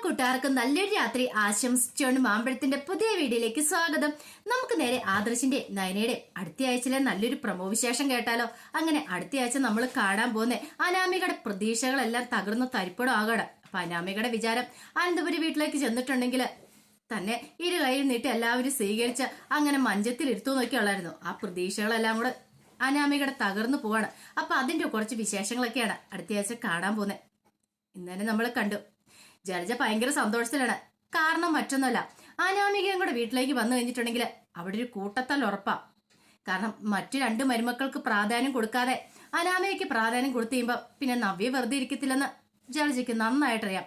കൂട്ടുകാർക്കും നല്ലൊരു രാത്രി ആശംസിച്ചുകൊണ്ട് മാമ്പഴത്തിന്റെ പുതിയ വീഡിയോയിലേക്ക് സ്വാഗതം. നമുക്ക് നേരെ ആദർശിന്റെ നയനയുടെ അടുത്ത ആഴ്ചയിലെ നല്ലൊരു പ്രമോ വിശേഷം കേട്ടാലോ. അങ്ങനെ അടുത്ത ആഴ്ച നമ്മൾ കാണാൻ പോകുന്ന അനാമികയുടെ പ്രതീക്ഷകളെല്ലാം തകർന്നു തരിപ്പടം ആകണം. അപ്പൊ അനാമികയുടെ വിചാരം അനന്തപുരി വീട്ടിലേക്ക് ചെന്നിട്ടുണ്ടെങ്കിൽ തന്നെ ഇരു കൈയിൽ നീട്ടി എല്ലാവരും സ്വീകരിച്ച് അങ്ങനെ മഞ്ചത്തിൽ ഇരുത്തു നോക്കിയുള്ളായിരുന്നു. ആ പ്രതീക്ഷകളെല്ലാം കൂടെ അനാമികയുടെ തകർന്നു പോവാണ്. അപ്പൊ അതിന്റെ കുറച്ച് വിശേഷങ്ങളൊക്കെയാണ് അടുത്ത ആഴ്ച കാണാൻ പോകുന്നത്. ഇന്നലെ നമ്മൾ കണ്ടു ജലജ ഭയങ്കര സന്തോഷത്തിലാണ്. കാരണം മറ്റൊന്നുമല്ല, അനാമികയും കൂടെ വീട്ടിലേക്ക് വന്നു കഴിഞ്ഞിട്ടുണ്ടെങ്കിൽ അവിടെ ഒരു കൂട്ടത്തൽ ഉറപ്പാ. കാരണം മറ്റു രണ്ട് മരുമക്കൾക്ക് പ്രാധാന്യം കൊടുക്കാതെ അനാമികയ്ക്ക് പ്രാധാന്യം കൊടുത്തു കഴിയുമ്പോ പിന്നെ നവ്യ വെറുതെ ഇരിക്കത്തില്ലെന്ന് ജലജയ്ക്ക് നന്നായിട്ടറിയാം.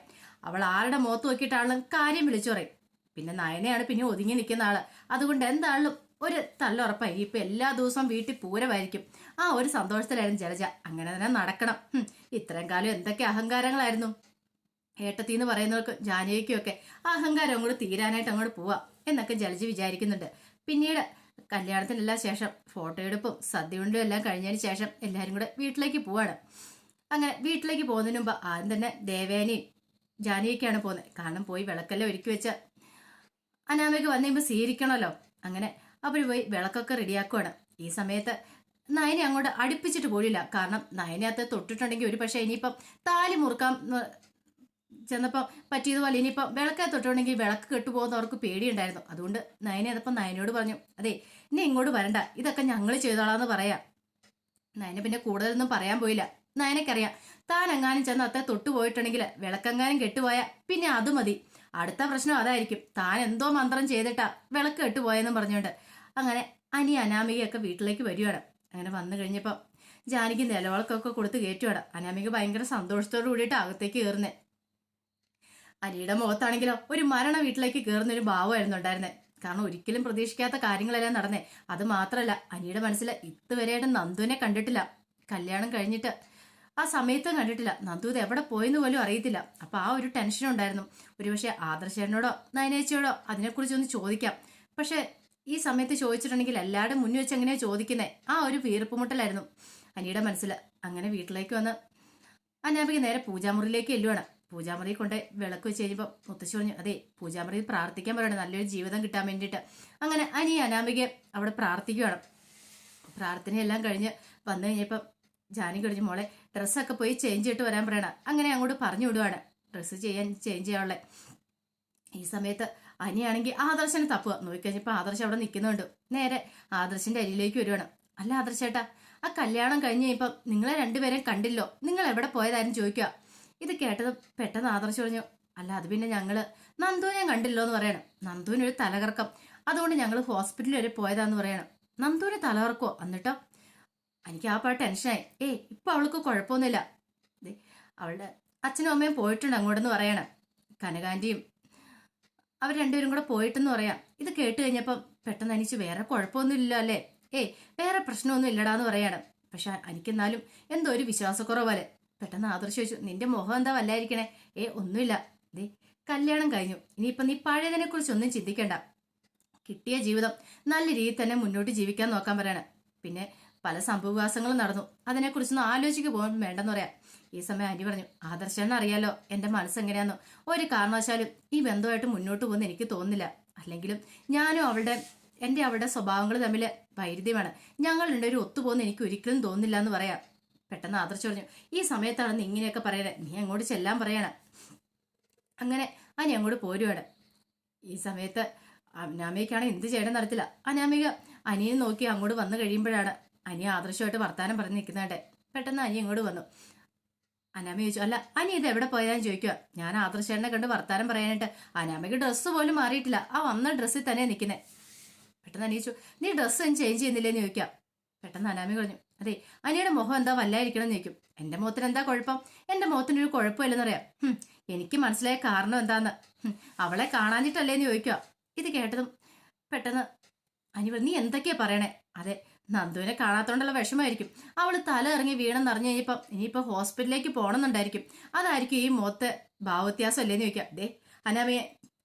അവൾ ആരുടെ മുഖത്ത് നോക്കിയിട്ടാണെങ്കിലും കാര്യം വിളിച്ചു പറയും. പിന്നെ നയനയാണ് പിന്നെ ഒതുങ്ങി നിൽക്കുന്ന ആള്. അതുകൊണ്ട് എന്താണെങ്കിലും ഒരു തല്ലുറപ്പായി. ഇപ്പൊ എല്ലാ ദിവസവും വീട്ടിൽ പൂരമായിരിക്കും. ആ ഒരു സന്തോഷത്തിലായിരുന്നു ജലജ. അങ്ങനെ തന്നെ നടക്കണം. ഇത്രയും കാലം എന്തൊക്കെ അഹങ്കാരങ്ങളായിരുന്നു. ഏട്ടത്തിന്ന് പറയുന്നവർക്ക് ജാനകിക്കും ഒക്കെ അഹങ്കാരം അങ്ങോട്ട് തീരാനായിട്ട് അങ്ങോട്ട് പോവാം എന്നൊക്കെ ജലജ വിചാരിക്കുന്നുണ്ട്. പിന്നീട് കല്യാണത്തിനെല്ലാം ശേഷം ഫോട്ടോ എടുപ്പും സദ്യയുണ്ടും എല്ലാം കഴിഞ്ഞതിന് ശേഷം എല്ലാവരും കൂടെ വീട്ടിലേക്ക് പോവാണ്. അങ്ങനെ വീട്ടിലേക്ക് പോകുന്നതിന് മുമ്പ് ആദ്യം തന്നെ ദേവേനയും ജാനകിയൊക്കെയാണ് പോകുന്നത്. കാരണം പോയി വിളക്കെല്ലാം ഒരുക്കി വെച്ച് അനാമിക വന്നു കഴിയുമ്പോൾ സ്വീകരിക്കണമല്ലോ. അങ്ങനെ അവർ പോയി വിളക്കൊക്കെ റെഡിയാക്കുവാണ്. ഈ സമയത്ത് നയനെ അങ്ങോട്ട് അടുപ്പിച്ചിട്ട് പോലില്ല. കാരണം നയനകത്ത് തൊട്ടിട്ടുണ്ടെങ്കിൽ ഒരു പക്ഷേ ഇനിയിപ്പം താലി മുറുക്കാൻ ചെന്നപ്പോൾ പറ്റിയതുപോലെ ഇനിയിപ്പം വിളക്കായി തൊട്ടുണ്ടെങ്കിൽ വിളക്ക് കെട്ടുപോകുന്നവർക്ക് പേടിയുണ്ടായിരുന്നു. അതുകൊണ്ട് നയനെ അതപ്പം നയനോട് പറഞ്ഞു, അതെ ഇനി ഇങ്ങോട്ട് വരണ്ട, ഇതൊക്കെ ഞങ്ങൾ ചെയ്തോളാന്ന് പറയാം. നയനെ പിന്നെ കൂടുതലൊന്നും പറയാൻ പോയില്ല. നയനക്കറിയാം താൻ എങ്ങാനും ചെന്ന് അത്ര തൊട്ടു പോയിട്ടുണ്ടെങ്കിൽ വിളക്കെങ്ങാനും കെട്ടുപോയാൽ പിന്നെ അത് മതി. അടുത്ത പ്രശ്നം അതായിരിക്കും. താൻ എന്തോ മന്ത്രം ചെയ്തിട്ടാ വിളക്ക് കെട്ടുപോയെന്നും പറഞ്ഞുകൊണ്ട് അങ്ങനെ അനാമികയൊക്കെ വീട്ടിലേക്ക് വരികയാണ്. അങ്ങനെ വന്നു കഴിഞ്ഞപ്പോൾ ജാനകി നിലവിളക്കൊക്കെ കൊടുത്ത് കയറ്റുവാണ്. അനാമിക ഭയങ്കര സന്തോഷത്തോടു കൂടിയിട്ട് അകത്തേക്ക് കയറുന്നേ. അനിയുടെ മുഖത്താണെങ്കിലോ ഒരു മരണ വീട്ടിലേക്ക് കയറുന്ന ഒരു ഭാവമായിരുന്നു ഉണ്ടായിരുന്നത്. കാരണം ഒരിക്കലും പ്രതീക്ഷിക്കാത്ത കാര്യങ്ങളെല്ലാം നടന്നേ. അത് മാത്രമല്ല, അനിയുടെ മനസ്സിൽ ഇതുവരെയായിട്ട് നന്ദുവിനെ കണ്ടിട്ടില്ല. കല്യാണം കഴിഞ്ഞിട്ട് ആ സമയത്തും കണ്ടിട്ടില്ല. നന്ദു ഇത് എവിടെ പോയെന്ന് പോലും അറിയത്തില്ല. അപ്പൊ ആ ഒരു ടെൻഷൻ ഉണ്ടായിരുന്നു. ഒരുപക്ഷെ ആദർശേനോടോ നയനേച്ചിയോടോ അതിനെക്കുറിച്ചൊന്ന് ചോദിക്കാം. പക്ഷെ ഈ സമയത്ത് ചോദിച്ചിട്ടുണ്ടെങ്കിൽ എല്ലാവരും മുന്നിൽ വെച്ച് എങ്ങനെയാ ചോദിക്കുന്നേ, ആ ഒരു വീർപ്പുമുട്ടലായിരുന്നു അനിയുടെ മനസ്സിൽ. അങ്ങനെ വീട്ടിലേക്ക് വന്ന് അനാമിക നേരെ പൂജാമുറിയിലേക്ക് എല്ലുവാണ്. പൂജാമുറി കൊണ്ട് വിളക്ക് വെച്ച് കഴിഞ്ഞപ്പോൾ മുത്തശ്ശി പറഞ്ഞു, അതെ പൂജാമുറിയിൽ പ്രാർത്ഥിക്കാൻ പറയണം നല്ലൊരു ജീവിതം കിട്ടാൻ വേണ്ടിയിട്ട്. അങ്ങനെ അനാമിക അവിടെ പ്രാർത്ഥിക്കുകയാണ്. പ്രാർത്ഥനയെല്ലാം കഴിഞ്ഞ് വന്നു കഴിഞ്ഞപ്പം ജാനകി കഴിഞ്ഞ് മോളെ ഡ്രസ്സൊക്കെ പോയി ചേഞ്ച് ചെയ്തിട്ട് വരാൻ പറയണം. അങ്ങനെ അങ്ങോട്ട് പറഞ്ഞു വിടുവാണ് ഡ്രസ്സ് ചേഞ്ച് ചെയ്യാനുള്ളത്. ഈ സമയത്ത് അനിയാണെങ്കിൽ ആദർശനെ തപ്പുക. നോക്കിക്കഴിഞ്ഞപ്പോൾ ആദർശം അവിടെ നിൽക്കുന്നുണ്ട്. നേരെ ആദർശിന്റെ അരിയിലേക്ക് വരുവാണ്. അല്ല ആദർശേട്ടാ, ആ കല്യാണം കഴിഞ്ഞ് കഴിയുമ്പം നിങ്ങളെ രണ്ടുപേരെയും കണ്ടില്ലോ, നിങ്ങൾ എവിടെ പോയതാരും ചോദിക്കുക. ഇത് കേട്ടത് പെട്ടെന്ന് ആദർശം പറഞ്ഞു, അല്ല അത് പിന്നെ ഞങ്ങള് നന്ദുവിനെ കണ്ടില്ലോ എന്ന് പറയണം. നന്ദുവിനൊരു തലകറക്കം, അതുകൊണ്ട് ഞങ്ങൾ ഹോസ്പിറ്റലിൽ വരെ പോയതാന്ന് പറയണം. നന്ദുവിന് തലകറക്കോ? എന്നിട്ടോ? എനിക്ക് ആ പാട്ട് ടെൻഷനായി. ഇപ്പൊ അവൾക്ക് കുഴപ്പമൊന്നുമില്ല. അവളുടെ അച്ഛനും അമ്മയും പോയിട്ടുണ്ട് അങ്ങോട്ടെന്ന് പറയണം. കനകാന്റിയും അവർ രണ്ടുപേരും കൂടെ പോയിട്ടെന്ന് പറയാം. ഇത് കേട്ട് കഴിഞ്ഞപ്പം പെട്ടെന്ന് അനിച്ച് വേറെ കുഴപ്പമൊന്നും അല്ലേ, വേറെ പ്രശ്നമൊന്നും ഇല്ലടാന്ന് പറയണം. പക്ഷെ എനിക്കെന്നാലും എന്തോ ഒരു വിശ്വാസക്കുറവ് പോലെ. പെട്ടെന്ന് ആദർശം ചോദിച്ചു, നിന്റെ മുഖം എന്താ വല്ലായിരിക്കണേ? ഒന്നുമില്ല, കല്യാണം കഴിഞ്ഞു, ഇനിയിപ്പൊ നീ പഴയതിനെ കുറിച്ച് ഒന്നും ചിന്തിക്കണ്ട. കിട്ടിയ ജീവിതം നല്ല രീതിയിൽ തന്നെ മുന്നോട്ട് ജീവിക്കാൻ നോക്കാൻ പറയണം. പിന്നെ പല സംഭവവികാസങ്ങളും നടന്നു, അതിനെക്കുറിച്ചൊന്നും ആലോചിക്ക് പോകാൻ വേണ്ടെന്ന് പറയാം. ഈ സമയം അനി പറഞ്ഞു, ആദർശനെ അറിയാലോ എന്റെ മനസ്സെങ്ങനെയാന്നോ. ഒരു കാരണവശാലും ഈ ബന്ധമായിട്ട് മുന്നോട്ട് പോകുന്ന എനിക്ക് തോന്നുന്നില്ല. അല്ലെങ്കിലും ഞാനും അവളുടെ സ്വഭാവങ്ങൾ തമ്മിൽ വൈരുദ്ധ്യമാണ്. ഞങ്ങൾ രണ്ടുപേരും ഒത്തുപോകുന്ന എനിക്ക് ഒരിക്കലും തോന്നുന്നില്ല എന്ന് പറയാം. പെട്ടെന്ന് ആദർശം പറഞ്ഞു, ഈ സമയത്താണ് നീ ഇങ്ങനെയൊക്കെ പറയണേ, നീ അങ്ങോട്ട് ചെല്ലാൻ പറയണം. അങ്ങനെ അനി അങ്ങോട്ട് പോരുവാണ്. ഈ സമയത്ത് അനാമികയ്ക്കാണ് എന്ത് ചെയ്യണം നടത്തില്ല. അനാമിക അനിയെ നോക്കി അങ്ങോട്ട് വന്നു കഴിയുമ്പോഴാണ് അനി ആദർശമായിട്ട് വർത്താനം പറഞ്ഞ് നിൽക്കുന്നതായിട്ട്. പെട്ടെന്ന് അനി അങ്ങോട്ട് വന്നു. അനാമിക ചോദിച്ചു, അല്ല അനി ഇത് എവിടെ പോയതാന്ന് ചോദിക്കുക. ഞാൻ ആദർശേട്ടനെ കണ്ട് വർത്താനം പറയാനായിട്ട്. അനാമിക ഡ്രസ്സ് പോലും മാറിയിട്ടില്ല, ആ വന്ന ഡ്രസ്സിൽ തന്നെ നിൽക്കുന്നത്. പെട്ടെന്ന് അനി ചോദിച്ചു, നീ ഡ്രസ്സ് ചേഞ്ച് ചെയ്യുന്നില്ലേന്ന് ചോദിക്കാം. പെട്ടെന്ന് അനാമിക പറഞ്ഞു, അതെ അനിയുടെ മുഖം എന്താ വല്ലായിരിക്കണം എന്ന് ചോദിക്കും. എന്റെ മുഖത്തിന് എന്താ കുഴപ്പം? എന്റെ മുഖത്തിനൊരു കുഴപ്പമില്ലെന്ന് പറയാം. എനിക്ക് മനസ്സിലായ കാരണം എന്താന്ന്, അവളെ കാണാനിട്ടല്ലേന്ന് ചോദിക്കുക. ഇത് കേട്ടതും പെട്ടെന്ന് അനി പറഞ്ഞു, നീ എന്തൊക്കെയാ പറയണേ? അതെ നന്ദുവിനെ കാണാത്തോണ്ടുള്ള വിഷമമായിരിക്കും. അവള് തല ഇറങ്ങി വീണെന്നറിഞ്ഞു കഴിഞ്ഞപ്പം ഇനിയിപ്പോ ഹോസ്പിറ്റലിലേക്ക് പോകണമെന്നുണ്ടായിരിക്കും. അതായിരിക്കും ഈ മുഖത്ത് ഭാവവ്യത്യാസം അല്ലേന്ന് ചോദിക്കാം. അനാമിയെ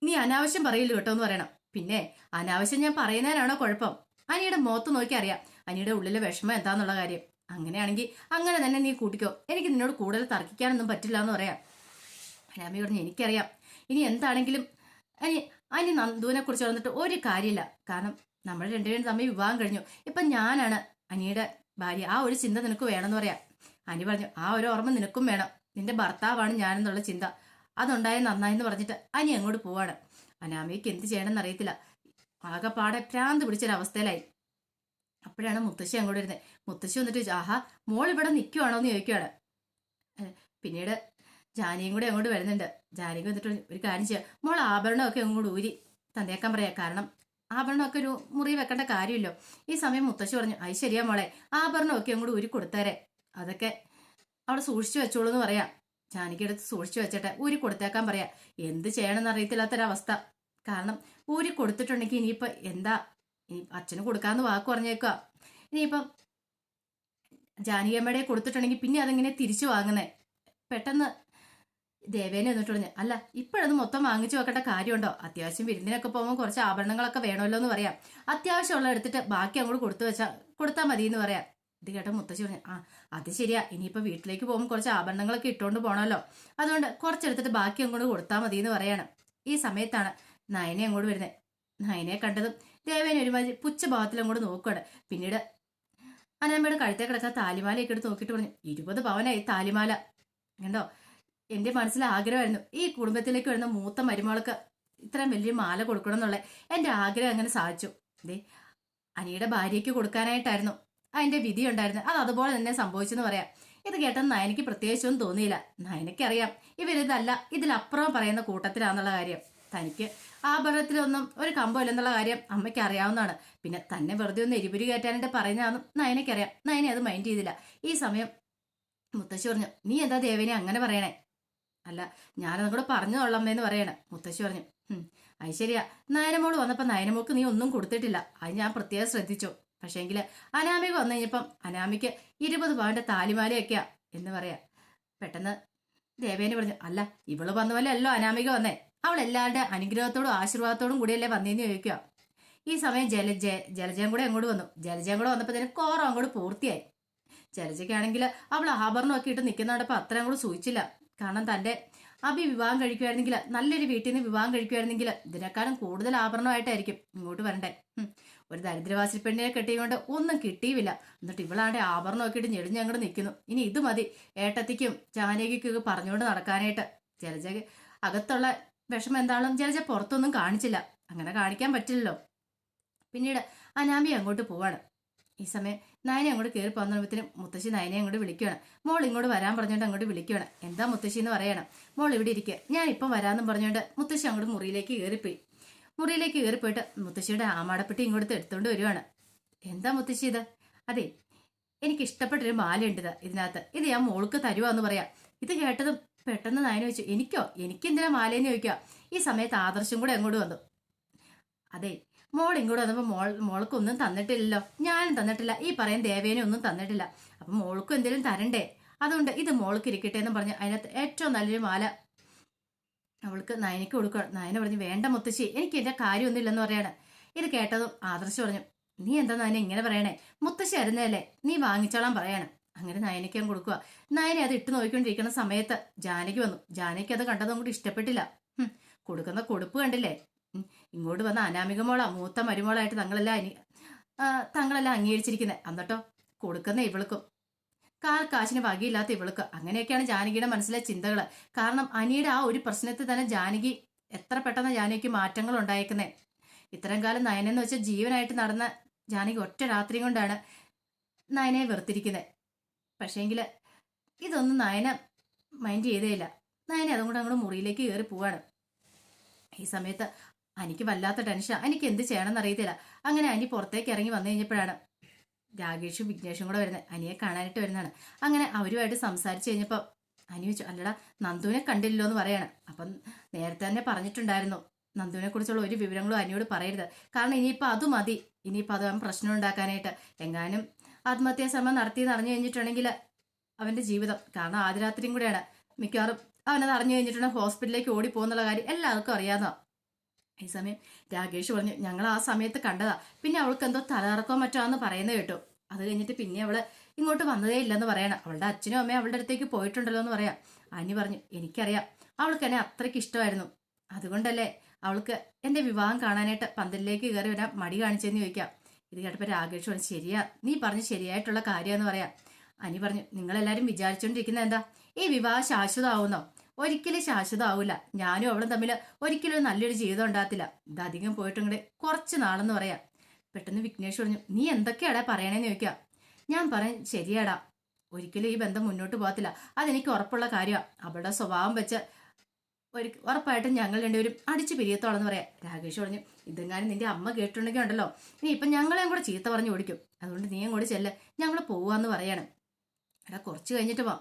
നീ അനാവശ്യം പറയില്ല കേട്ടോ എന്ന് പറയണം. പിന്നെ അനാവശ്യം ഞാൻ പറയുന്നതിനാണോ കുഴപ്പം? അനിയുടെ മുഖത്ത് നോക്കി അറിയാം അനിയുടെ ഉള്ളിലെ വിഷമം എന്താന്നുള്ള കാര്യം. അങ്ങനെയാണെങ്കിൽ അങ്ങനെ തന്നെ നീ കൂട്ടിക്കോ, എനിക്ക് നിന്നോട് കൂടുതൽ തർക്കിക്കാനൊന്നും പറ്റില്ല എന്ന് പറയാം. അനാമി പറഞ്ഞു, എനിക്കറിയാം ഇനി എന്താണെങ്കിലും അനി അനി നന്ദുവിനെ കുറിച്ച് വന്നിട്ട് ഒരു കാര്യമില്ല. കാരണം നമ്മൾ രണ്ടുപേരും തമ്മിൽ വിവാഹം കഴിഞ്ഞു. ഇപ്പം ഞാനാണ് അനിയുടെ ഭാര്യ. ആ ഒരു ചിന്ത നിനക്ക് വേണമെന്ന് പറയാം. അനി പറഞ്ഞു, ആ ഒരു ഓർമ്മ നിനക്കും വേണം. നിന്റെ ഭർത്താവാണ് ഞാനെന്നുള്ള ചിന്ത അതുണ്ടായ നന്നായെന്ന് പറഞ്ഞിട്ട് അനി അങ്ങോട്ട് പോവാണ്. അനാമികയ്ക്ക് എന്ത് ചെയ്യണമെന്ന് അറിയത്തില്ല. ആകെപ്പാടെ ഭ്രാന്ത് പിടിച്ചൊരവസ്ഥയിലായി. അപ്പോഴാണ് മുത്തശ്ശി അങ്ങോട്ട് വരുന്നത്. മുത്തശ്ശി വന്നിട്ട് ആഹാ മോൾ ഇവിടെ നിൽക്കുവാണോ എന്ന് ചോദിക്കുവാണ്. പിന്നീട് ജാനിയും കൂടെ അങ്ങോട്ട് വരുന്നുണ്ട്. ജാനിക്ക് വന്നിട്ട് ഒരു കാര്യം ചെയ്യാം, മോൾ ആഭരണമൊക്കെ അങ്ങോട്ട് ഊരി തന്നേക്കാൻ പറയാം. കാരണം ആഭരണമൊക്കെ ഒരു മുറി വെക്കേണ്ട കാര്യമില്ലോ. ഈ സമയം മുത്തശ്ശി പറഞ്ഞു, അത് ശരിയാ മോളെ, ആഭരണമൊക്കെ അങ്ങോട്ട് ഊരി കൊടുത്തേരെ, അതൊക്കെ അവിടെ സൂക്ഷിച്ചു വെച്ചോളൂ എന്ന് പറയാം. ജാനിക്ക് എടുത്ത് സൂക്ഷിച്ചു വെച്ചിട്ട് ഊരി കൊടുത്തേക്കാൻ പറയാം. എന്ത് ചെയ്യണമെന്ന് അറിയത്തില്ലാത്തൊരവസ്ഥ. കാരണം ഊരി കൊടുത്തിട്ടുണ്ടെങ്കിൽ ഇനിയിപ്പോൾ എന്താ, ഇനി അച്ഛന് കൊടുക്കാന്ന് വാക്ക് പറഞ്ഞേക്കുക. ഇനിയിപ്പം ജാനകിയമ്മയുടെ കൊടുത്തിട്ടുണ്ടെങ്കിൽ പിന്നെ അതെങ്ങനെ തിരിച്ചു വാങ്ങുന്നേ? പെട്ടെന്ന് ദേവേനെ എന്നിട്ട് പറഞ്ഞു, അല്ല ഇപ്പോഴത് മൊത്തം വാങ്ങിച്ചു വെക്കേണ്ട കാര്യമുണ്ടോ? അത്യാവശ്യം വിരുന്നിനൊക്കെ പോകുമ്പോൾ കുറച്ച് ആഭരണങ്ങളൊക്കെ വേണമല്ലോ എന്ന് പറയാം. അത്യാവശ്യമുള്ള എടുത്തിട്ട് ബാക്കി അങ്ങോട്ട് കൊടുത്താൽ മതി എന്ന് പറയാം. ഇത് കേട്ട മുത്തശ്ശി പറഞ്ഞു, ആ അത് ശരിയാ, ഇനിയിപ്പോൾ വീട്ടിലേക്ക് പോകുമ്പോൾ കുറച്ച് ആഭരണങ്ങളൊക്കെ ഇട്ടുകൊണ്ട് പോകണമല്ലോ, അതുകൊണ്ട് കുറച്ചെടുത്തിട്ട് ബാക്കി അങ്ങോട്ട് കൊടുത്താൽ മതി എന്ന് പറയാണ്. ഈ സമയത്താണ് നയനെ അങ്ങോട്ട് വരുന്നത്. നയനെ കണ്ടതും ദേവേനെ ഒരുമാതിരി പുച്ഛഭാവത്തിൽ അങ്ങോട്ട് നോക്കുകയാണ്. പിന്നീട് അനാമ്മയുടെ കഴുത്തേ കിടക്കാൻ താലിമാലയൊക്കെ എടുത്ത് നോക്കിയിട്ട് പറഞ്ഞു, 20 പവനായി താലിമാല. കണ്ടോ, എൻ്റെ മനസ്സിൽ ആഗ്രഹമായിരുന്നു ഈ കുടുംബത്തിലേക്ക് വരുന്ന മൂത്ത മരുമകൾക്ക് ഇത്രയും വലിയ മാല കൊടുക്കണം എന്നുള്ള എൻ്റെ ആഗ്രഹം അങ്ങനെ സാധിച്ചു. അതെ, അനിയുടെ ഭാര്യയ്ക്ക് കൊടുക്കാനായിട്ടായിരുന്നു അതിൻ്റെ വിധി ഉണ്ടായിരുന്നു. അത് അതുപോലെ തന്നെ സംഭവിച്ചെന്ന് പറയാം. ഇത് കേട്ടത് നയനയ്ക്ക് പ്രത്യേകിച്ചൊന്നും തോന്നിയില്ല. നയനയ്ക്കറിയാം ഇവരിതല്ല ഇതിലപ്പുറം പറയുന്ന കൂട്ടത്തിലാന്നുള്ള കാര്യം. തനിക്ക് ആഭരണത്തിലൊന്നും ഒരു കമ്പമില്ലെന്നുള്ള കാര്യം അമ്മയ്ക്ക് അറിയാവുന്നതാണ്. പിന്നെ തന്നെ വെറുതെ ഒന്ന് എരിപുരി കയറ്റാനായിട്ട് പറയുന്നതാണെന്നും നയനയ്ക്കറിയാം. നയനെ അത് മൈൻഡ് ചെയ്തില്ല. ഈ സമയം മുത്തശ്ശി പറഞ്ഞു, നീ എന്താ ദേവനെ അങ്ങനെ പറയണേ? അല്ല ഞാനതും കൂടെ പറഞ്ഞു കൊള്ളമ്മേന്ന് പറയണേ. മുത്തശ്ശി പറഞ്ഞു, അത് ശരിയാ, നയനമോള് വന്നപ്പോൾ നയനമോൾക്ക് നീ ഒന്നും കൊടുത്തിട്ടില്ല, അത് ഞാൻ പ്രത്യേകം ശ്രദ്ധിച്ചു. പക്ഷേങ്കിൽ അനാമിക വന്നു കഴിഞ്ഞപ്പം അനാമിക്ക് 20 പവന്റെ താലിമാലയൊക്കെയാ എന്ന് പറയാ. പെട്ടെന്ന് ദേവേനെ പറഞ്ഞു, അല്ല ഇവള് വന്ന പോലെ അല്ലോ അനാമിക വന്നേ, അവൾ എല്ലാവരുടെ അനുഗ്രഹത്തോടും ആശീർവാദത്തോടും കൂടിയല്ലേ വന്നേന്ന് ചോദിക്കുക. ഈ സമയം ജലജയും കൂടെ അങ്ങോട്ട് വന്നു. ജലജയും കൂടെ വന്നപ്പോൾ തന്നെ കോറം അങ്ങോട്ട് പൂർത്തിയായി. ജലജയ്ക്കാണെങ്കിൽ അവൾ ആഭരണമൊക്കെ ഇട്ട് നിൽക്കുന്നതോടൊപ്പം അത്ര അങ്ങോട്ട് സൂചിച്ചില്ല. കാരണം തൻ്റെ വിവാഹം കഴിക്കുമായിരുന്നെങ്കിൽ, നല്ലൊരു വീട്ടിൽ നിന്ന് വിവാഹം കഴിക്കുമായിരുന്നെങ്കിൽ ഇതിനേക്കാളും കൂടുതൽ ആഭരണമായിട്ടായിരിക്കും ഇങ്ങോട്ട് വരണ്ടേ. ഒരു ദരിദ്രവാസി പെണ്ണിനെ കെട്ടിക്കൊണ്ട് ഒന്നും കിട്ടിയുമില്ല. എന്നിട്ട് ഇവളാണ്ട് ആഭരണമൊക്കെ ഇട്ട് ഞെടിഞ്ഞങ്ങോട്ട് നിൽക്കുന്നു. ഇനി ഇത് മതി ഏട്ടത്തിക്കും ജാനകിക്കും പറഞ്ഞുകൊണ്ട് നടക്കാനായിട്ട്. ജലജ അകത്തുള്ള വിഷമം എന്താണെന്നും ജലജ പുറത്തൊന്നും കാണിച്ചില്ല. അങ്ങനെ കാണിക്കാൻ പറ്റില്ലല്ലോ. പിന്നീട് അനാമി അങ്ങോട്ട് പോവാണ്. ഈ സമയം നയനെ അങ്ങോട്ട് കയറി പോകുന്നതിനും മുത്തശ്ശി നയനെ അങ്ങോട്ട് വിളിക്കുകയാണ്. മോൾ ഇങ്ങോട്ട് വരാൻ പറഞ്ഞുകൊണ്ട് അങ്ങോട്ട് വിളിക്കുകയാണ്. എന്താ മുത്തശ്ശി എന്ന് പറയണം. മോൾ ഇവിടെ ഇരിക്കുക, ഞാൻ ഇപ്പം വരാമെന്നും പറഞ്ഞുകൊണ്ട് മുത്തശ്ശി അങ്ങോട്ട് മുറിയിലേക്ക് കയറിപ്പോയി. മുറിയിലേക്ക് കയറിപ്പോയിട്ട് മുത്തശ്ശിയുടെ ആമാടപ്പെട്ടി ഇങ്ങോട്ട് എടുത്തുകൊണ്ട് വരുവാണ്. എന്താ മുത്തശ്ശി ഇത്? അതെ, എനിക്ക് ഇഷ്ടപ്പെട്ടൊരു മാലയുണ്ട് ഇതിനകത്ത്, ഇത് ഞാൻ മോൾക്ക് തരുവാന്ന് പറയാം. ഇത് കേട്ടതും പെട്ടെന്ന് നയന വെച്ചു, എനിക്കെന്തിനാ മാലയെന്ന് ചോദിക്കുക. ഈ സമയത്ത് ആദർശം കൂടെ അങ്ങോട്ട് വന്നു. അതെ, മോൾ ഇങ്ങോട്ട് വന്നപ്പോൾ മോൾക്കൊന്നും തന്നിട്ടില്ലല്ലോ, ഞാനും തന്നിട്ടില്ല, ഈ പറയുന്ന ദേവേനെ ഒന്നും തന്നിട്ടില്ല, അപ്പം മോൾക്കും എന്തെങ്കിലും തരണ്ടേ, അതുകൊണ്ട് ഇത് മോൾക്ക് ഇരിക്കട്ടെ എന്ന് പറഞ്ഞ് അതിനകത്ത് ഏറ്റവും നല്ലൊരു മാല അവൾക്ക് നയനയ്ക്ക് കൊടുക്കുക. നയന പറഞ്ഞു, വേണ്ട മുത്തശ്ശി, എനിക്ക് എൻ്റെ കാര്യമൊന്നുമില്ലെന്ന് പറയാണ്. ഇത് കേട്ടതും ആദർശ് പറഞ്ഞു, നീ എന്താ നയന ഇങ്ങനെ പറയണേ, മുത്തശ്ശി അരുന്നതല്ലേ, നീ വാങ്ങിച്ചോളാൻ പറയാണ്. അങ്ങനെ നയനയ്ക്ക് ഞാൻ കൊടുക്കുക. നയനെ അത് ഇട്ട് നോക്കിക്കൊണ്ടിരിക്കുന്ന സമയത്ത് ജാനകി വന്നു. ജാനകി അത് കണ്ടതും കൂടി ഇഷ്ടപ്പെട്ടില്ല. കൊടുക്കുന്ന കൊടുപ്പ് കണ്ടില്ലേ, ഇങ്ങോട്ട് വന്ന അനാമിക മോളാ മൂത്ത മരുമോളായിട്ട് തങ്ങളെല്ലാം അംഗീകരിച്ചിരിക്കുന്നത്. എന്നിട്ടോ കൊടുക്കുന്ന ഇവൾക്കും കാശിന് വകയില്ലാത്ത ഇവൾക്ക്. അങ്ങനെയൊക്കെയാണ് ജാനകിയുടെ മനസ്സിലെ ചിന്തകൾ. കാരണം അനിയുടെ ആ ഒരു പ്രശ്നത്തിൽ തന്നെ ജാനകി എത്ര പെട്ടെന്ന് ജാനകിക്ക് മാറ്റങ്ങൾ ഉണ്ടായേക്കുന്നത്. ഇത്രയും കാലം നയനെന്ന് വെച്ചാൽ ജീവനായിട്ട് നടന്ന ജാനകി ഒറ്റ രാത്രി കൊണ്ടാണ് നയനെ വെറുത്തിരിക്കുന്നത്. പക്ഷേങ്കിൽ ഇതൊന്നും നയന മൈൻഡ് ചെയ്തേയില്ല. നയനെ അതും കൂടെ അങ്ങോട്ട് മുറിയിലേക്ക് കയറി പോവാണ്. ഈ സമയത്ത് എനിക്ക് വല്ലാത്ത ടെൻഷൻ, എനിക്ക് എന്ത് ചെയ്യണമെന്ന് അറിയത്തില്ല. അങ്ങനെ അനി പുറത്തേക്ക് ഇറങ്ങി വന്നു കഴിഞ്ഞപ്പോഴാണ് രാകേഷും വിഘ്നേഷും കൂടെ വരുന്നത്. അനിയെ കാണാനായിട്ട് വരുന്നതാണ്. അങ്ങനെ അവരുമായിട്ട് സംസാരിച്ച് കഴിഞ്ഞപ്പോൾ അനി വെച്ചു, അല്ലടാ നന്ദുവിനെ കണ്ടില്ലല്ലോ എന്ന് പറയാണ്. അപ്പം നേരത്തെ തന്നെ പറഞ്ഞിട്ടുണ്ടായിരുന്നു നന്ദുവിനെ കുറിച്ചുള്ള ഒരു വിവരങ്ങളും അനിയോട് പറയരുത്, കാരണം ഇനിയിപ്പോൾ അത് മതി, ഇനിയിപ്പോൾ അത് അവൻ പ്രശ്നം ഉണ്ടാക്കാനായിട്ട്. എങ്ങാനും ആത്മഹത്യാ ശ്രമം നടത്തിയെന്ന് അറിഞ്ഞു കഴിഞ്ഞിട്ടുണ്ടെങ്കിൽ അവൻ്റെ ജീവിതം, കാരണം ആദ്യ രാത്രിയും കൂടെയാണ്, മിക്കവാറും അവനത് അറിഞ്ഞു കഴിഞ്ഞിട്ടുണ്ടെങ്കിൽ ഹോസ്പിറ്റലിലേക്ക് ഓടിപ്പോകുന്നുള്ള കാര്യം എല്ലാവർക്കും അറിയാവുന്ന. ഈ സമയം രാകേഷ് പറഞ്ഞു, ഞങ്ങൾ ആ സമയത്ത് കണ്ടതാ, പിന്നെ അവൾക്ക് എന്തോ തലകറക്കോ മറ്റോ പറയുന്നത് കേട്ടു. അത് കഴിഞ്ഞിട്ട് പിന്നെ അവള് ഇങ്ങോട്ട് വന്നതേ ഇല്ലെന്ന് പറയണം. അവളുടെ അച്ഛനും അമ്മയും അവളുടെ അടുത്തേക്ക് പോയിട്ടുണ്ടല്ലോ എന്ന് പറയാം. അനി പറഞ്ഞു, എനിക്കറിയാം, അവൾക്ക് എന്നെ അത്രയ്ക്ക് ഇഷ്ടമായിരുന്നു, അതുകൊണ്ടല്ലേ അവൾക്ക് എൻ്റെ വിവാഹം കാണാനായിട്ട് പന്തലിലേക്ക് കയറി വരാൻ മടി കാണിച്ചെന്ന് ചോദിക്കാം. ഇത് കേട്ടപ്പോൾ രാകേഷ് പറഞ്ഞു, ശരിയാ, നീ പറഞ്ഞ് ശരിയായിട്ടുള്ള കാര്യമെന്ന് പറയാം. അനി പറഞ്ഞു, നിങ്ങളെല്ലാരും വിചാരിച്ചോണ്ടിരിക്കുന്നത് എന്താ, ഈ വിവാഹം ശാശ്വതമാവുന്നോ? ഒരിക്കലും ശാശ്വതമാവൂല. ഞാനും അവളും തമ്മിൽ ഒരിക്കലും നല്ലൊരു ജീവിതം ഉണ്ടാകത്തില്ല. ഇത് അധികം പോയിട്ടും കുറച്ച് നാളെന്ന് പറയാം. പെട്ടെന്ന് വിഘ്നേഷ് പറഞ്ഞു, നീ എന്തൊക്കെയാടാ പറയണേന്ന് ചോദിക്കാം. ഞാൻ പറയും, ശരിയാടാ, ഒരിക്കലും ഈ ബന്ധം മുന്നോട്ട് പോകത്തില്ല. അതെനിക്ക് ഉറപ്പുള്ള കാര്യമാണ്. അവളുടെ സ്വഭാവം വെച്ച് ഉറപ്പായിട്ടും ഞങ്ങൾ രണ്ടുപേരും അടിച്ചു പിരിയത്തോളെന്ന് പറയാം. രാകേഷ് പറഞ്ഞു, ഇതെങ്ങാനും നിന്റെ അമ്മ കേട്ടിട്ടുണ്ടെങ്കിൽ ഉണ്ടല്ലോ, ഇനി ഇപ്പം ഞങ്ങളെയും കൂടെ ചീത്ത പറഞ്ഞു ഓടിക്കും. അതുകൊണ്ട് നീയും കൂടി ചെല്ല്, ഞങ്ങൾ പോവാന്ന് പറയാണ്. എടാ കുറച്ച് കഴിഞ്ഞിട്ട് പോവാം.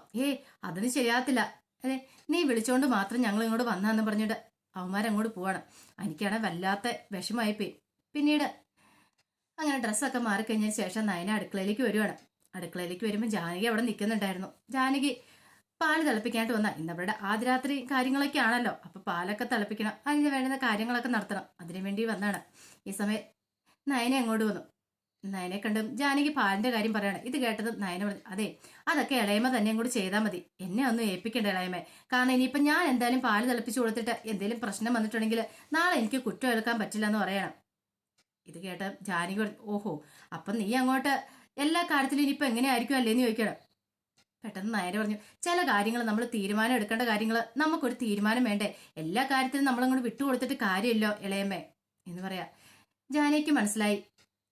അതിന് ശരിയാകത്തില്ല. അതെ, നീ വിളിച്ചോണ്ട് മാത്രം ഞങ്ങൾ ഇങ്ങോട്ട് വന്നാന്ന് പറഞ്ഞിട്ട് അവന്മാരങ്ങോട്ട് പോവാണ്. എനിക്കാണെങ്കിൽ വല്ലാത്ത വിഷമമായിപ്പോയി. പിന്നീട് അങ്ങനെ ഡ്രസ്സൊക്കെ മാറിക്കഴിഞ്ഞതിന് ശേഷം നയന അടുക്കളയിലേക്ക് വരുവാണ്. അടുക്കളയിലേക്ക് വരുമ്പോൾ ജാനകി അവിടെ നിൽക്കുന്നുണ്ടായിരുന്നു. ജാനകി പാല് തിളപ്പിക്കാനായിട്ട് വന്ന ഇന്നവരുടെ ആദ്യരാത്രി കാര്യങ്ങളൊക്കെ ആണല്ലോ. അപ്പൊ പാലൊക്കെ തിളപ്പിക്കണം, അതിന് വേണ്ടുന്ന കാര്യങ്ങളൊക്കെ നടത്തണം, അതിനു വേണ്ടി വന്നാണ്. ഈ സമയം നയനെ അങ്ങോട്ട് വന്നു. നയനെ കണ്ടും ജാനകി പാലിന്റെ കാര്യം പറയാണ്. ഇത് കേട്ടത് നയന പറഞ്ഞു, അതെ, അതൊക്കെ ഇളയമ തന്നെ അങ്ങോട്ട് ചെയ്താൽ മതി, എന്നെ ഒന്നും ഏൽപ്പിക്കണ്ട ഇളയമേ. കാരണം ഇനിയിപ്പൊ ഞാൻ എന്തായാലും പാല് തിളപ്പിച്ചു കൊടുത്തിട്ട് എന്തെങ്കിലും പ്രശ്നം വന്നിട്ടുണ്ടെങ്കിൽ നാളെ എനിക്ക് കുറ്റം എടുക്കാൻ പറ്റില്ല എന്ന് പറയണം. ഇത് കേട്ട ജാനകി പറഞ്ഞു, ഓഹോ, അപ്പൊ നീ അങ്ങോട്ട് എല്ലാ കാര്യത്തിലും ഇനിയിപ്പോ എങ്ങനെയായിരിക്കും അല്ലേന്ന് ചോദിക്കണം. പെട്ടെന്ന് നയന പറഞ്ഞു, ചില കാര്യങ്ങൾ നമ്മൾ തീരുമാനം എടുക്കേണ്ട കാര്യങ്ങൾ നമുക്കൊരു തീരുമാനം വേണ്ടേ, എല്ലാ കാര്യത്തിലും നമ്മളങ്ങോട്ട് വിട്ടുകൊടുത്തിട്ട് കാര്യമില്ലോ ഇളയമ്മേ എന്ന് പറയാ. ജാനകിക്ക് മനസ്സിലായി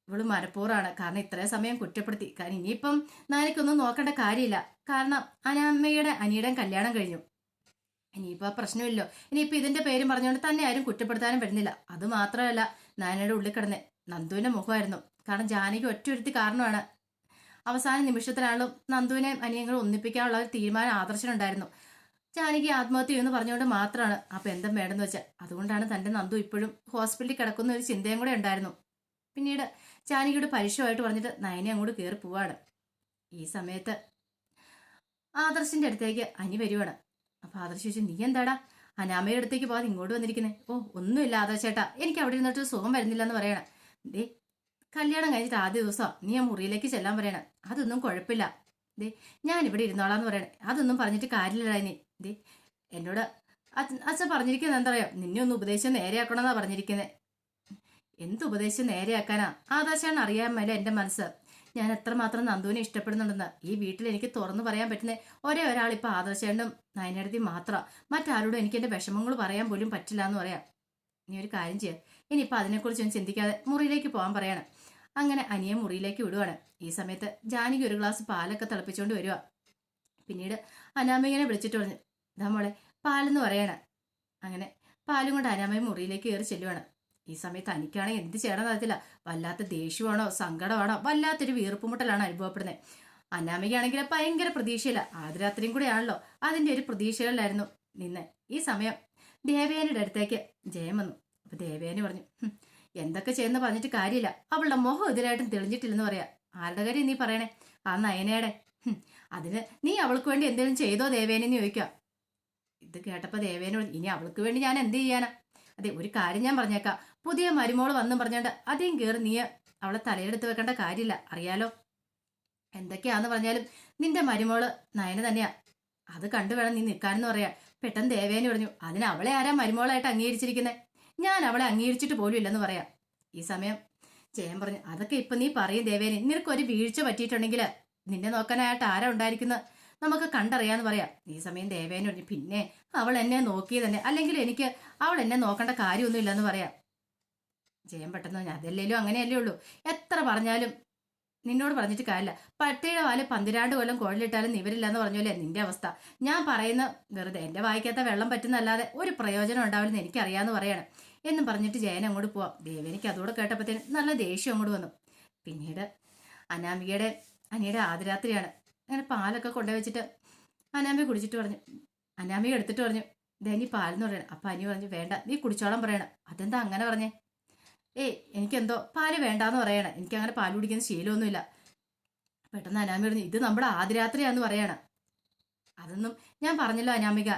ഇവള് മനഃപൂർവ്വമാണ്. കാരണം ഇത്രയും സമയം കുറ്റപ്പെടുത്തി. കാരണം ഇനിയിപ്പം നയനക്കൊന്നും നോക്കേണ്ട കാര്യമില്ല. കാരണം അനാമ്മയുടെ അനിയുടെ കല്യാണം കഴിഞ്ഞു. ഇനിയിപ്പോ പ്രശ്നമില്ലോ. ഇനിയിപ്പോ ഇതിന്റെ പേരും പറഞ്ഞുകൊണ്ട് തന്നെ ആരും കുറ്റപ്പെടുത്താനും വരുന്നില്ല. അത് മാത്രമല്ല, നയനയുടെ ഉള്ളിൽ കിടന്ന് നന്ദുവിന്റെ മുഖമായിരുന്നു. കാരണം ജാനകി ഒറ്റൊരുത്തി കാരണമാണ് അവസാന നിമിഷത്തിനാളും നന്ദുവിനെ അനിയങ്ങളും ഒന്നിപ്പിക്കാനുള്ള ഒരു തീരുമാനം ആദർശനുണ്ടായിരുന്നു. ജാനകി ആത്മഹത്യ ചെയ്യുമെന്ന് പറഞ്ഞുകൊണ്ട് മാത്രമാണ് ആ ബന്ധം വേണ്ടെന്ന് വെച്ചാൽ. അതുകൊണ്ടാണ് തന്റെ നന്ദു ഇപ്പോഴും ഹോസ്പിറ്റലിൽ കിടക്കുന്ന ഒരു ചിന്തയും കൂടെ ഉണ്ടായിരുന്നു. പിന്നീട് ജാനകിയുടെ പരുഷമായിട്ട് പറഞ്ഞിട്ട് നയനെ അങ്ങോട്ട് കയറി പോവാണ്. ഈ സമയത്ത് ആദർശിന്റെ അടുത്തേക്ക് അനി വരുവാണ്. അപ്പൊ ആദർശ് ചോദിച്ചു, നീ എന്താടാ അനാമയുടെ അടുത്തേക്ക് പോകാതെ ഇങ്ങോട്ട് വന്നിരിക്കുന്നേ? ഒന്നുമില്ല ആദർശേട്ടാ, എനിക്ക് അവിടെ ഇരുന്നിട്ട് സുഖം വരുന്നില്ല എന്ന് പറയണം. ദേ, കല്യാണം കഴിഞ്ഞിട്ട് ആദ്യ ദിവസം നീ ആ മുറിയിലേക്ക് ചെല്ലാൻ പറയണം. അതൊന്നും കുഴപ്പമില്ല. ദേ, ഞാൻ ഇവിടെ ഇരുന്നോളാന്ന് പറയണേ. അതൊന്നും പറഞ്ഞിട്ട് കാര്യമില്ല. ഇനി ദേ, എന്നോട് അച്ഛൻ പറഞ്ഞിരിക്കുന്നത് എന്താ പറയാ, നിന്നെ ഒന്ന് ഉപദേശിച്ച് നേരെയാക്കണമെന്നാ പറഞ്ഞിരിക്കുന്നത്. എന്ത് ഉപദേശിച്ച് നേരെയാക്കാനാ ആദർശാണ് അറിയാൻ മേലെ എന്റെ മനസ്സ്. ഞാൻ എത്രമാത്രം നന്ദുവിനെ ഇഷ്ടപ്പെടുന്നുണ്ടെന്ന് ഈ വീട്ടിൽ എനിക്ക് തുറന്നു പറയാൻ പറ്റുന്ന ഒരേ ഒരാൾ ഇപ്പൊ ആദർശേണ്ടും നയനടുത്തി മാത്രം. മറ്റാരോടും എനിക്ക് എന്റെ വിഷമങ്ങൾ പറയാൻ പോലും പറ്റില്ല എന്ന് പറയാം. ഇനി ഒരു കാര്യം ചെയ്യാം, ഇനിയിപ്പോൾ അതിനെക്കുറിച്ചൊന്നും ചിന്തിക്കാതെ മുറിയിലേക്ക് പോകാൻ പറയണം. അങ്ങനെ അനിയെ മുറിയിലേക്ക് വിടുവാണ്. ഈ സമയത്ത് ജാനകി ഒരു ഗ്ലാസ് പാലൊക്കെ തിളപ്പിച്ചുകൊണ്ട് വരിക. പിന്നീട് അനാമികനെ വിളിച്ചിട്ട് പറഞ്ഞു, ഇതാ മോളെ പാലെന്ന് പറയണ. അങ്ങനെ പാലും കൊണ്ട് അനാമയും മുറിയിലേക്ക് കയറി ചെല്ലുവാണ്. ഈ സമയത്ത് അനിക്കാണെങ്കിൽ എന്ത് ചെയ്യണമെന്ന് അറിയത്തില്ല. വല്ലാത്ത ദേഷ്യമാണോ സങ്കടമാണോ വല്ലാത്തൊരു വീർപ്പുമുട്ടലാണ് അനുഭവപ്പെടുന്നത്. അനാമികയാണെങ്കിൽ ഭയങ്കര പ്രതീക്ഷയില്ല. ആദ്യരാത്രിയും കൂടെ ആണല്ലോ, അതിന്റെ ഒരു പ്രതീക്ഷകളിലായിരുന്നു നിന്ന്. ഈ സമയം ദേവയാനിയുടെ അടുത്തേക്ക് ജയം വന്നു. അപ്പൊ ദേവയാനി പറഞ്ഞു, എന്തൊക്കെ ചെയ്യുന്ന പറഞ്ഞിട്ട് കാര്യമില്ല, അവളുടെ മുഖം എതിരായിട്ടും തെളിഞ്ഞിട്ടില്ലെന്ന് പറയാ. ആരുടെ കാര്യം നീ പറയണേ? ആ നയനയുടെ. അതിന് നീ അവൾക്ക് വേണ്ടി എന്തെങ്കിലും ചെയ്തോ ദേവേനെ എന്ന് ചോദിക്കാം. ഇത് കേട്ടപ്പോ ദേവേനോട്, ഇനി അവൾക്ക് വേണ്ടി ഞാൻ എന്ത് ചെയ്യാനാ? അതെ, ഒരു കാര്യം ഞാൻ പറഞ്ഞേക്കാം, പുതിയ മരുമോള് വന്നും പറഞ്ഞോണ്ട് അധികം കയറി നീ അവളെ തലയിലെടുത്ത് വെക്കേണ്ട കാര്യമില്ല, അറിയാലോ. എന്തൊക്കെയാന്ന് പറഞ്ഞാലും നിന്റെ മരുമോള് നയന തന്നെയാ, അത് കണ്ടു വേണം നീ നിൽക്കാനെന്ന് പറയാ. പെട്ടെന്ന് ദേവേനെ പറഞ്ഞു, അതിന് അവളെ ആരാ മരുമോളായിട്ട് അംഗീകരിച്ചിരിക്കുന്നത്? ഞാൻ അവളെ അംഗീകരിച്ചിട്ട് പോലും ഇല്ലെന്ന് പറയാം. ഈ സമയം ജയൻ പറഞ്ഞു, അതൊക്കെ ഇപ്പൊ നീ പറയും ദേവേനെ, നിനക്കൊരു വീഴ്ച പറ്റിയിട്ടുണ്ടെങ്കിൽ നിന്നെ നോക്കാനായിട്ട് ആരാ ഉണ്ടായിരിക്കുന്നത് നമുക്ക് കണ്ടറിയാന്ന് പറയാം. ഈ സമയം ദേവേനെ പറഞ്ഞു, പിന്നെ അവൾ എന്നെ നോക്കിയത് തന്നെ, അല്ലെങ്കിൽ എനിക്ക് അവൾ എന്നെ നോക്കേണ്ട കാര്യമൊന്നും ഇല്ലെന്ന് പറയാം. ജയൻ പെട്ടെന്ന് പറഞ്ഞു, അതല്ലേലും അങ്ങനെയല്ലേ ഉള്ളൂ, എത്ര പറഞ്ഞാലും നിന്നോട് പറഞ്ഞിട്ട് കാര്യമില്ല. പട്ടിയുടെ പാല് 12 കൊല്ലം കുഴലിട്ടാലും നിവരില്ല എന്ന് പറഞ്ഞല്ലേ നിന്റെ അവസ്ഥ. ഞാൻ പറയുന്ന വെറുതെ എന്റെ വായിക്കാത്ത വെള്ളം പറ്റുന്നല്ലാതെ ഒരു പ്രയോജനം ഉണ്ടാവില്ലെന്ന് എനിക്കറിയാന്ന് പറയാണ് എന്നും പറഞ്ഞിട്ട് ജയൻ അങ്ങോട്ട് പോവാം. ദേവേനിക്ക് അതോടെ കേട്ടപ്പോഴത്തേന് നല്ല ദേഷ്യം അങ്ങോട്ട് വന്നു. പിന്നീട് അനാമികയുടെ അനിയുടെ ആദ്യരാത്രിയാണ്. അങ്ങനെ പാലൊക്കെ കൊണ്ടുവച്ചിട്ട് അനാമിക കുടിച്ചിട്ട് പറഞ്ഞു, അനാമിക എടുത്തിട്ട് പറഞ്ഞു, ദേനി പാലെന്ന് പറയണം. അപ്പൊ അനി പറഞ്ഞു, വേണ്ട നീ കുടിച്ചോളം പറയണം. അതെന്താ അങ്ങനെ പറഞ്ഞേ? എനിക്കെന്തോ പാല് വേണ്ടാന്ന് പറയണം, എനിക്ക് അങ്ങനെ പാല് കുടിക്കുന്ന ശീലമൊന്നുമില്ല. പെട്ടെന്ന് അനാമിക പറഞ്ഞു, ഇത് നമ്മുടെ ആദ്യരാത്രിയാന്ന് പറയണം. അതൊന്നും ഞാൻ പറഞ്ഞല്ലോ അനാമിക,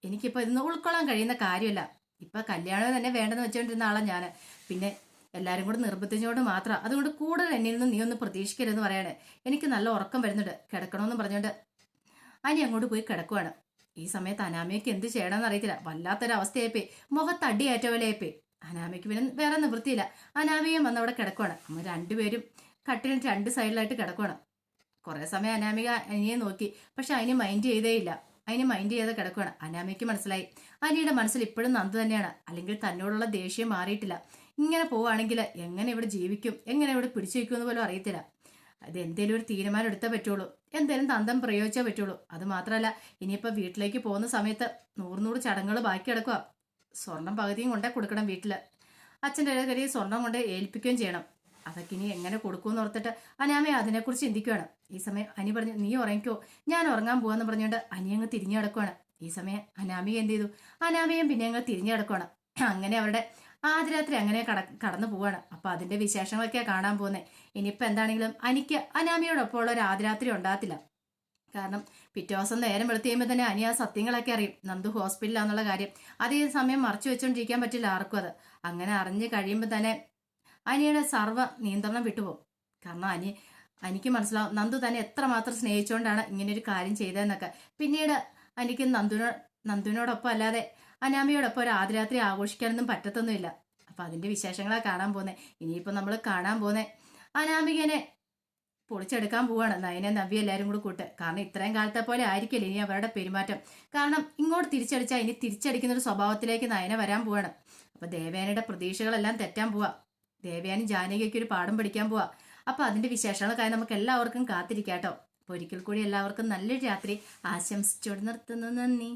എനിക്കിപ്പോ ഇതൊന്നും ഉൾക്കൊള്ളാൻ കഴിയുന്ന കാര്യമല്ല. ഇപ്പൊ കല്യാണം തന്നെ വേണ്ടെന്ന് വെച്ചോണ്ടിരുന്ന ആളാ ഞാൻ. പിന്നെ എല്ലാരും കൂടെ നിർബന്ധിച്ചോണ്ട് മാത്രം, അതുകൊണ്ട് കൂടുതൽ എന്നിൽ നിന്ന് നീ ഒന്ന് പ്രതീക്ഷിക്കരുതെന്ന് പറയാണ്. എനിക്ക് നല്ല ഉറക്കം വരുന്നുണ്ട്, കിടക്കണമെന്ന് പറഞ്ഞോണ്ട് അനി അങ്ങോട്ട് പോയി കിടക്കുവാണ്. ഈ സമയത്ത് അനാമികയ്ക്ക് എന്ത് ചെയ്യണമെന്ന് അറിയത്തില്ല. വല്ലാത്തൊരവസ്ഥയായിപ്പോയി. മുഖത്തടിയേറ്റ പോലെയായിപ്പോയി. അനാമിക്ക് പിന്നെ വേറെ നിവൃത്തിയില്ല. അനാമികയും വന്ന് അവിടെ കിടക്കുവാണ്. അമ്മ രണ്ടുപേരും കട്ടിലിന് രണ്ട് സൈഡിലായിട്ട് കിടക്കുവാണ്. കുറേ സമയം അനാമിക അനിയെ നോക്കി. പക്ഷെ അതിന് മൈൻഡ് ചെയ്തേയില്ല. അതിന് മൈൻഡ് ചെയ്ത് കിടക്കുകയാണ്. അനാമിക്ക് മനസ്സിലായി അനിയുടെ മനസ്സിൽ ഇപ്പോഴും നന്ദു തന്നെയാണ്. അല്ലെങ്കിൽ തന്നോടുള്ള ദേഷ്യം മാറിയിട്ടില്ല. ഇങ്ങനെ പോവുകയാണെങ്കിൽ എങ്ങനെ ഇവിടെ ജീവിക്കും, എങ്ങനെ ഇവിടെ പിടിച്ചു വയ്ക്കുമെന്ന് പോലും അറിയത്തില്ല. അത് എന്തേലും ഒരു തീരുമാനം എടുത്തേ പറ്റുള്ളൂ. എന്തേലും തന്തം പ്രയോഗിച്ചേ പറ്റുള്ളൂ. അത് മാത്രമല്ല, ഇനിയിപ്പോൾ വീട്ടിലേക്ക് പോകുന്ന സമയത്ത് നൂറ് ചടങ്ങുകൾ ബാക്കി കിടക്കുക. സ്വർണം പകുതിയും കൊണ്ടേ കൊടുക്കണം വീട്ടിൽ. അച്ഛൻ്റെ കയ്യിൽ സ്വർണം കൊണ്ട് ഏൽപ്പിക്കുകയും ചെയ്യണം. അതൊക്കെ ഇനി എങ്ങനെ കൊടുക്കുമെന്ന് ഓർത്തിട്ട് അനാമ അതിനെക്കുറിച്ച് ചിന്തിക്കുകയാണ്. ഈ സമയം അനി പറഞ്ഞു, നീ ഉറങ്ങിക്കോ, ഞാൻ ഉറങ്ങാൻ പോവാന്ന് പറഞ്ഞുകൊണ്ട് അനി അങ്ങ് തിരിഞ്ഞു കിടക്കുവാണ്. ഈ സമയം അനാമിക എന്ത് ചെയ്തു, അനാമികയും പിന്നെ അങ്ങ് തിരിഞ്ഞു കിടക്കുവാണ്. അങ്ങനെ അവരുടെ ആദ്യരാത്രി അങ്ങനെ കടന്നു പോവാണ്. അപ്പൊ അതിന്റെ വിശേഷങ്ങളൊക്കെയാണ് കാണാൻ പോകുന്നത്. ഇനിയിപ്പോൾ എന്താണെങ്കിലും അനിക്ക് അനാമിയോടൊപ്പം ഉള്ള ഒരു ആദ്യരാത്രി ഉണ്ടാകത്തില്ല. കാരണം പിറ്റേ ദിവസം നേരം വെളുത്ത് കഴിയുമ്പോൾ തന്നെ അനി ആ സത്യങ്ങളൊക്കെ അറിയും, നന്ദു ഹോസ്പിറ്റലിലാന്നുള്ള കാര്യം. അതേ സമയം മറച്ചു വെച്ചോണ്ടിരിക്കാൻ പറ്റില്ല ആർക്കും അത്. അങ്ങനെ അറിഞ്ഞ് കഴിയുമ്പോൾ തന്നെ അനിയുടെ സർവ്വ നിയന്ത്രണം വിട്ടുപോകും. കാരണം അനിക്ക് മനസ്സിലാവും നന്ദു തന്നെ എത്രമാത്രം സ്നേഹിച്ചുകൊണ്ടാണ് ഇങ്ങനൊരു കാര്യം ചെയ്തതെന്നൊക്കെ. പിന്നീട് അനിക്ക് നന്ദുവിനോടൊപ്പം അല്ലാതെ അനാമിയോടൊപ്പം ഒരു ആദ്യരാത്രി ആഘോഷിക്കാനൊന്നും പറ്റത്തൊന്നുമില്ല. അപ്പൊ അതിന്റെ വിശേഷങ്ങളാണ് കാണാൻ പോകുന്നത്. ഇനിയിപ്പോൾ നമ്മൾ കാണാൻ പോകുന്നത് അനാമികനെ പൊളിച്ചെടുക്കാൻ പോവാണ് നയനെ നവ്യ എല്ലാവരും കൂടി കൂട്ട്. കാരണം ഇത്രയും കാലത്തെ പോലെ ആയിരിക്കില്ല ഇനി അവരുടെ പെരുമാറ്റം. കാരണം ഇങ്ങോട്ട് തിരിച്ചടിച്ചാൽ ഇനി തിരിച്ചടിക്കുന്ന ഒരു സ്വഭാവത്തിലേക്ക് നയന വരാൻ പോവാണ്. അപ്പൊ ദേവയാനിയുടെ പ്രതീക്ഷകളെല്ലാം തെറ്റാൻ പോവാ. ദേവയാനി ജാനകിക്ക് ഒരു പാഠം പഠിക്കാൻ പോവാ. അപ്പൊ അതിന്റെ വിശേഷങ്ങളൊക്കെ നമുക്ക് എല്ലാവർക്കും കാത്തിരിക്കാട്ടോ. അപ്പൊ ഒരിക്കൽ കൂടി എല്ലാവർക്കും നല്ലൊരു രാത്രി ആശംസിച്ചോട് നിർത്തുന്നു. നന്ദി.